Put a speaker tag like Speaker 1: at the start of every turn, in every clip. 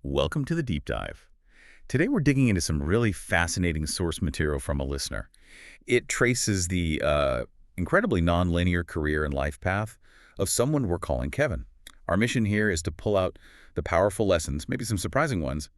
Speaker 1: Welcome to the deep dive. Today we're digging into some really fascinating source material from a listener. It traces the incredibly nonlinear career and life path of someone we're calling Kevin. Our mission here is to pull out the powerful lessons, maybe some surprising ones,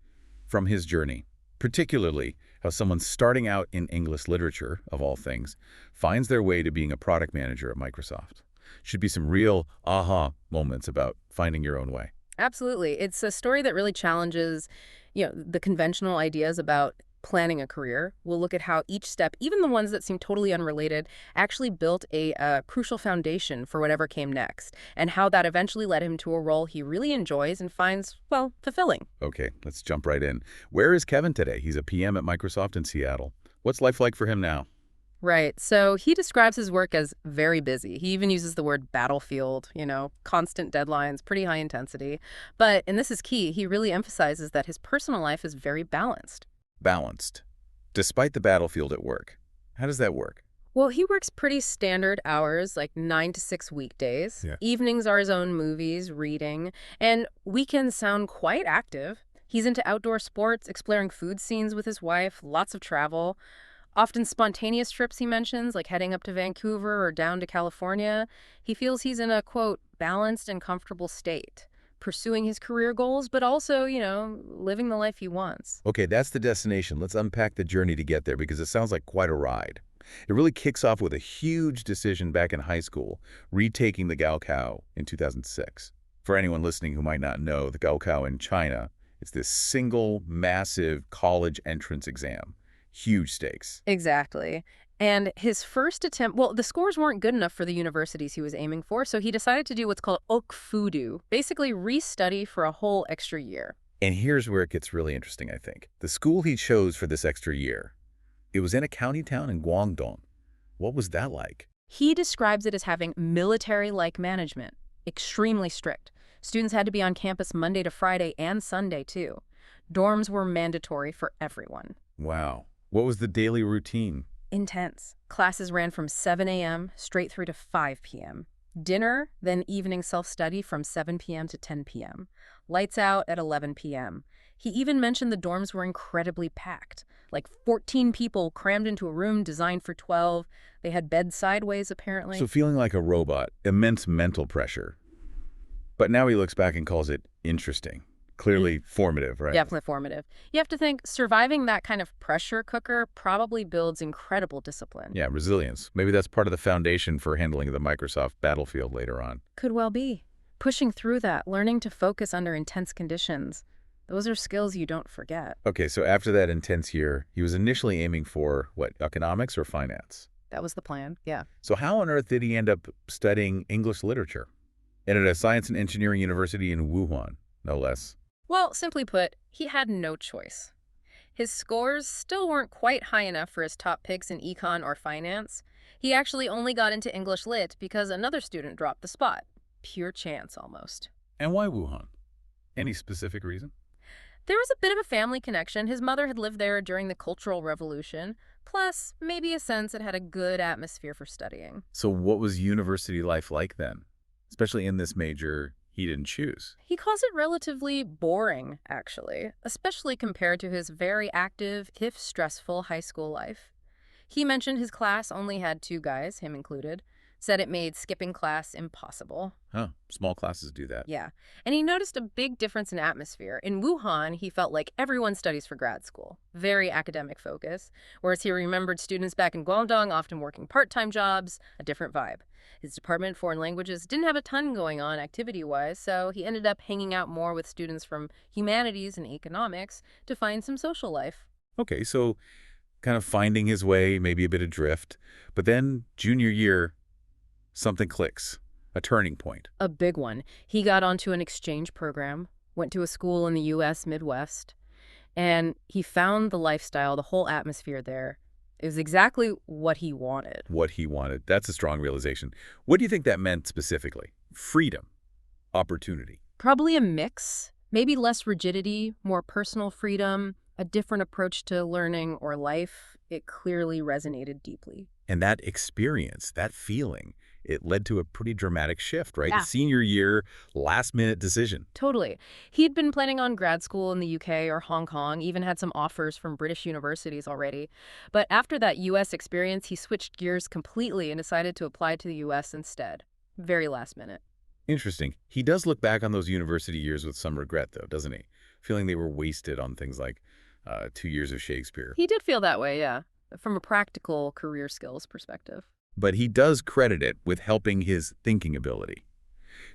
Speaker 1: from his journey, particularly how someone starting out in English literature, of all things, finds their way to being a product manager at Microsoft. Should be some real aha moments about finding your own way.
Speaker 2: Absolutely. It's a story that really challenges, the conventional ideas about planning a career. We'll look at how each step, even the ones that seem totally unrelated, actually built a crucial foundation for whatever came next, and how that eventually led him to a role he really enjoys and finds, well, fulfilling.
Speaker 1: Okay, let's jump right in. Where is Kevin today? He's a PM at Microsoft in Seattle. What's life like for him now?
Speaker 2: Right. So he describes his work as very busy. He even uses the word battlefield, constant deadlines, pretty high intensity. But, and this is key, he really emphasizes that his personal life is very balanced.
Speaker 1: Balanced. Despite the battlefield at work. How does that work?
Speaker 2: Well, he works pretty standard hours, like 9 to 6 weekdays.
Speaker 1: Yeah.
Speaker 2: Evenings are his own movies, reading, and weekends sound quite active. He's into outdoor sports, exploring food scenes with his wife, lots of travel. Often spontaneous trips he mentions, like heading up to Vancouver or down to California. He feels he's in a, quote, balanced and comfortable state, pursuing his career goals, but also, living the life he wants.
Speaker 1: Okay, that's the destination. Let's unpack the journey to get there because it sounds like quite a ride. It really kicks off with a huge decision back in high school, retaking the Gaokao in 2006. For anyone listening who might not know, the Gaokao in China, it's this single, massive college entrance exam. Huge stakes.
Speaker 2: Exactly. And his first attempt, well, the scores weren't good enough for the universities he was aiming for, so he decided to do what's called okfudu, basically restudy for a whole extra year.
Speaker 1: And here's where it gets really interesting, I think. The school he chose for this extra year, it was in a county town in Guangdong. What was that like?
Speaker 2: He describes it as having military-like management, extremely strict. Students had to be on campus Monday to Friday and Sunday, too. Dorms were mandatory for everyone.
Speaker 1: Wow. What was the daily routine?
Speaker 2: Intense. Classes ran from 7 a.m. straight through to 5 p.m. Dinner, then evening self-study from 7 p.m. to 10 p.m. Lights out at 11 p.m. He even mentioned the dorms were incredibly packed, like 14 people crammed into a room designed for 12. They had beds sideways, apparently.
Speaker 1: So feeling like a robot, immense mental pressure. But now he looks back and calls it interesting. Clearly formative, right?
Speaker 2: Definitely formative. You have to think surviving that kind of pressure cooker probably builds incredible discipline.
Speaker 1: Yeah, resilience. Maybe that's part of the foundation for handling the Microsoft battlefield later on.
Speaker 2: Could well be. Pushing through that, learning to focus under intense conditions. Those are skills you don't forget.
Speaker 1: Okay, so after that intense year, he was initially aiming for, what, economics or finance?
Speaker 2: That was the plan, yeah.
Speaker 1: So how on earth did he end up studying English literature? And at a science and engineering university in Wuhan, no less.
Speaker 2: Well, simply put, he had no choice. His scores still weren't quite high enough for his top picks in econ or finance. He actually only got into English Lit because another student dropped the spot. Pure chance, almost.
Speaker 1: And why Wuhan? Any specific reason?
Speaker 2: There was a bit of a family connection. His mother had lived there during the Cultural Revolution, plus maybe a sense it had a good atmosphere for studying.
Speaker 1: So what was university life like then? Especially in this major he didn't choose.
Speaker 2: He calls it relatively boring, actually, especially compared to his very active, if stressful, high school life. He mentioned his class only had 2 guys, him included, said it made skipping class impossible.
Speaker 1: Huh, small classes do that.
Speaker 2: Yeah, and he noticed a big difference in atmosphere. In Wuhan, he felt like everyone studies for grad school, very academic focus, whereas he remembered students back in Guangdong often working part-time jobs, a different vibe. His department, foreign languages, didn't have a ton going on activity-wise, so he ended up hanging out more with students from humanities and economics to find some social life.
Speaker 1: Okay, so kind of finding his way, maybe a bit adrift. But then junior year, something clicks, a turning point.
Speaker 2: A big one. He got onto an exchange program, went to a school in the U.S. Midwest, and he found the lifestyle, the whole atmosphere there. It was exactly what he wanted.
Speaker 1: What he wanted. That's a strong realization. What do you think that meant specifically? Freedom, opportunity.
Speaker 2: Probably a mix. Maybe less rigidity, more personal freedom, a different approach to learning or life. It clearly resonated deeply.
Speaker 1: And that experience, that feeling, It led to a pretty dramatic shift, right?
Speaker 2: Yeah.
Speaker 1: Senior year, last-minute decision.
Speaker 2: Totally. He'd been planning on grad school in the UK or Hong Kong, even had some offers from British universities already. But after that US experience, he switched gears completely and decided to apply to the US instead. Very last minute.
Speaker 1: Interesting. He does look back on those university years with some regret, though, doesn't he? Feeling they were wasted on things like 2 years of Shakespeare.
Speaker 2: He did feel that way, yeah, from a practical career skills perspective.
Speaker 1: But he does credit it with helping his thinking ability.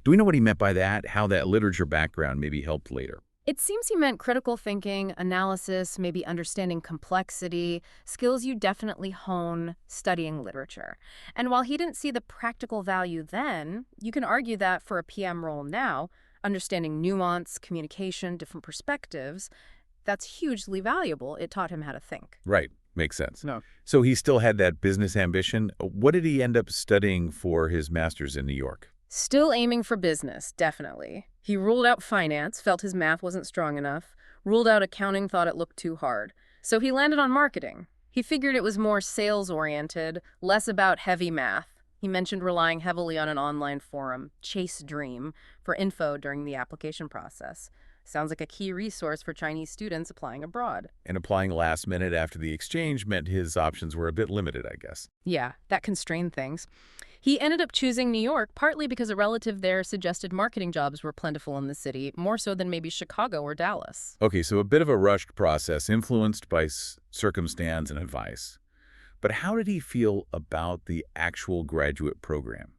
Speaker 1: Do we know what he meant by that? How that literature background maybe helped later?
Speaker 2: It seems he meant critical thinking, analysis, maybe understanding complexity, skills you definitely hone studying literature. And while he didn't see the practical value then, you can argue that for a PM role now, understanding nuance, communication, different perspectives, that's hugely valuable. It taught him how to think.
Speaker 1: Right. Makes sense.
Speaker 2: No.
Speaker 1: So he still had that business ambition. What did he end up studying for his master's in New York?
Speaker 2: Still aiming for business, definitely. He ruled out finance, felt his math wasn't strong enough, ruled out accounting, thought it looked too hard. So he landed on marketing. He figured it was more sales-oriented, less about heavy math. He mentioned relying heavily on an online forum, Chase Dream, for info during the application process. Sounds like a key resource for Chinese students applying abroad.
Speaker 1: And applying last minute after the exchange meant his options were a bit limited, I guess.
Speaker 2: Yeah, that constrained things. He ended up choosing New York partly because a relative there suggested marketing jobs were plentiful in the city, more so than maybe Chicago or Dallas.
Speaker 1: Okay, so a bit of a rushed process influenced by circumstance and advice. But how did he feel about the actual graduate program?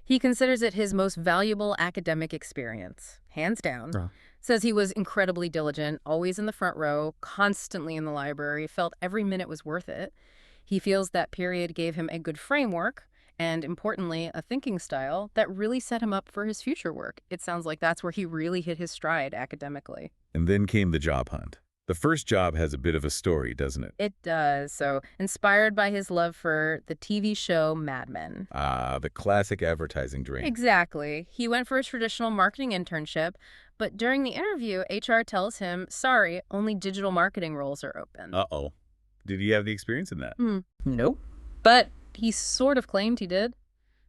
Speaker 2: He considers it his most valuable academic experience, hands down.
Speaker 1: Oh.
Speaker 2: Says he was incredibly diligent, always in the front row, constantly in the library, felt every minute was worth it. He feels that period gave him a good framework, and importantly, a thinking style that really set him up for his future work. It sounds like that's where he really hit his stride academically.
Speaker 1: And then came the job hunt. The first job has a bit of a story, doesn't it?
Speaker 2: It does. So, inspired by his love for the TV show Mad Men.
Speaker 1: Ah, the classic advertising dream.
Speaker 2: Exactly. He went for a traditional marketing internship, but during the interview, HR tells him, sorry, only digital marketing roles are open.
Speaker 1: Uh-oh. Did he have the experience in that?
Speaker 2: Nope. But he sort of claimed he did.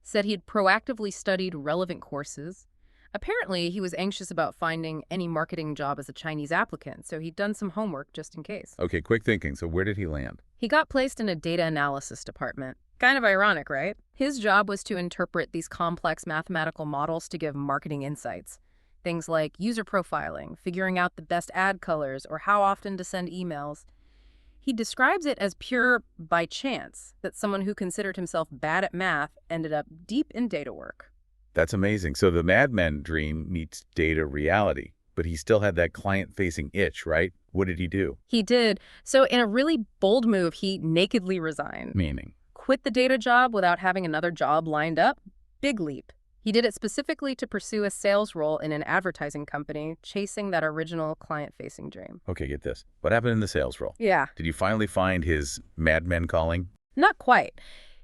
Speaker 2: Said he'd proactively studied relevant courses. Apparently, he was anxious about finding any marketing job as a Chinese applicant, so he'd done some homework just in case.
Speaker 1: Okay, quick thinking. So where did he land?
Speaker 2: He got placed in a data analysis department. Kind of ironic, right? His job was to interpret these complex mathematical models to give marketing insights. Things like user profiling, figuring out the best ad colors, or how often to send emails. He describes it as pure by chance that someone who considered himself bad at math ended up deep in data work.
Speaker 1: That's amazing. So the Mad Men dream meets data reality, but he still had that client-facing itch, right? What did he do?
Speaker 2: He did. So in a really bold move, he nakedly resigned.
Speaker 1: Meaning?
Speaker 2: Quit the data job without having another job lined up. Big leap. He did it specifically to pursue a sales role in an advertising company, chasing that original client-facing dream.
Speaker 1: Okay, get this. What happened in the sales role?
Speaker 2: Yeah.
Speaker 1: Did you finally find his Mad Men calling?
Speaker 2: Not quite.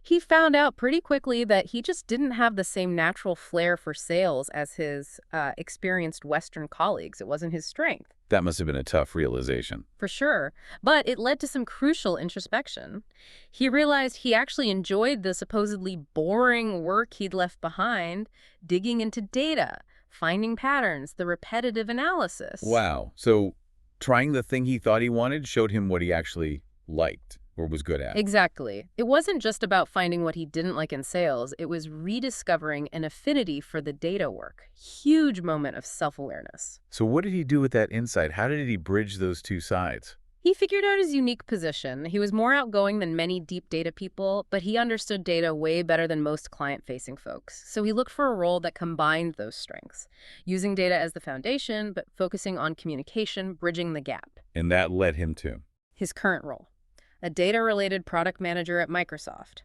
Speaker 2: He found out pretty quickly that he just didn't have the same natural flair for sales as his experienced Western colleagues. It wasn't his strength.
Speaker 1: That must have been a tough realization.
Speaker 2: For sure. But it led to some crucial introspection. He realized he actually enjoyed the supposedly boring work he'd left behind, digging into data, finding patterns, the repetitive analysis.
Speaker 1: Wow. So trying the thing he thought he wanted showed him what he actually liked or was good at.
Speaker 2: Exactly. It wasn't just about finding what he didn't like in sales. It was rediscovering an affinity for the data work. Huge moment of self-awareness.
Speaker 1: So what did he do with that insight? How did he bridge those two sides?
Speaker 2: He figured out his unique position. He was more outgoing than many deep data people, but he understood data way better than most client-facing folks. So he looked for a role that combined those strengths, using data as the foundation, but focusing on communication, bridging the gap.
Speaker 1: And that led him to?
Speaker 2: His current role, a data-related product manager at Microsoft.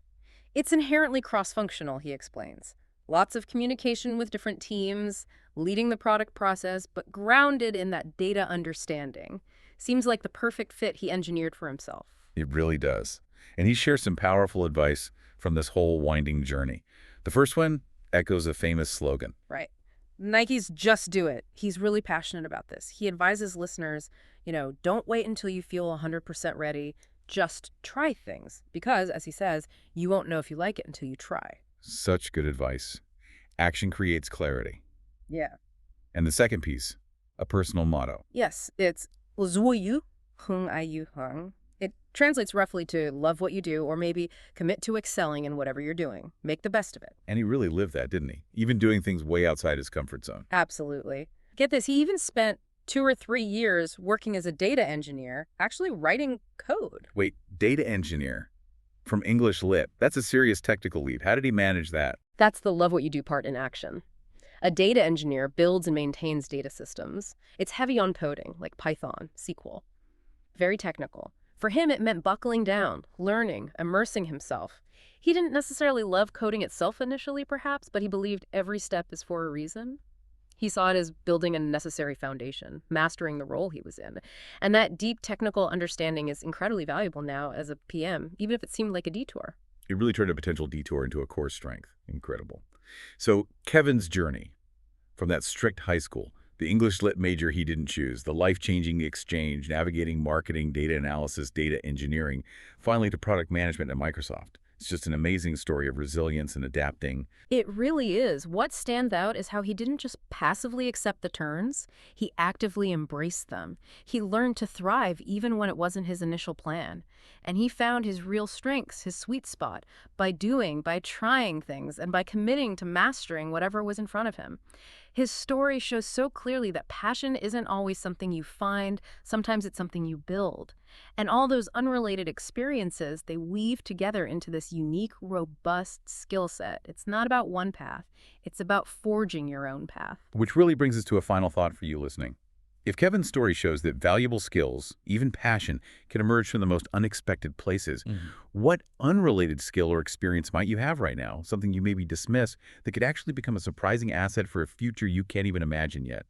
Speaker 2: It's inherently cross-functional, he explains. Lots of communication with different teams, leading the product process, but grounded in that data understanding. Seems like the perfect fit he engineered for himself.
Speaker 1: It really does. And he shares some powerful advice from this whole winding journey. The first one echoes a famous slogan.
Speaker 2: Right. Nike's just do it. He's really passionate about this. He advises listeners, don't wait until you feel 100% ready. Just try things because, as he says, you won't know if you like it until you try.
Speaker 1: Such good advice. Action creates clarity.
Speaker 2: Yeah.
Speaker 1: And the second piece, a personal motto.
Speaker 2: Yes, it's 做you, hung ai yu hung. It translates roughly to love what you do, or maybe commit to excelling in whatever you're doing. Make the best of it.
Speaker 1: And he really lived that, didn't he? Even doing things way outside his comfort zone.
Speaker 2: Absolutely. Get this, he even spent 2 or 3 years working as a data engineer, actually writing code.
Speaker 1: Wait, data engineer from English Lit. That's a serious technical leap. How did he manage that?
Speaker 2: That's the love what you do part in action. A data engineer builds and maintains data systems. It's heavy on coding, like Python, SQL. Very technical. For him, it meant buckling down, learning, immersing himself. He didn't necessarily love coding itself initially, perhaps, but he believed every step is for a reason. He saw it as building a necessary foundation, mastering the role he was in. And that deep technical understanding is incredibly valuable now as a PM, even if it seemed like a detour.
Speaker 1: It really turned a potential detour into a core strength. Incredible. So Kevin's journey from that strict high school, the English Lit major he didn't choose, the life-changing exchange, navigating marketing, data analysis, data engineering, finally to product management at Microsoft. It's just an amazing story of resilience and adapting.
Speaker 2: It really is. What stands out is how he didn't just passively accept the turns, he actively embraced them. He learned to thrive even when it wasn't his initial plan. And he found his real strengths, his sweet spot, by doing, by trying things, and by committing to mastering whatever was in front of him. His story shows so clearly that passion isn't always something you find, sometimes it's something you build. And all those unrelated experiences, they weave together into this unique, robust skill set. It's not about one path. It's about forging your own path.
Speaker 1: Which really brings us to a final thought for you listening. If Kevin's story shows that valuable skills, even passion, can emerge from the most unexpected places, what unrelated skill or experience might you have right now, something you maybe dismiss, that could actually become a surprising asset for a future you can't even imagine yet?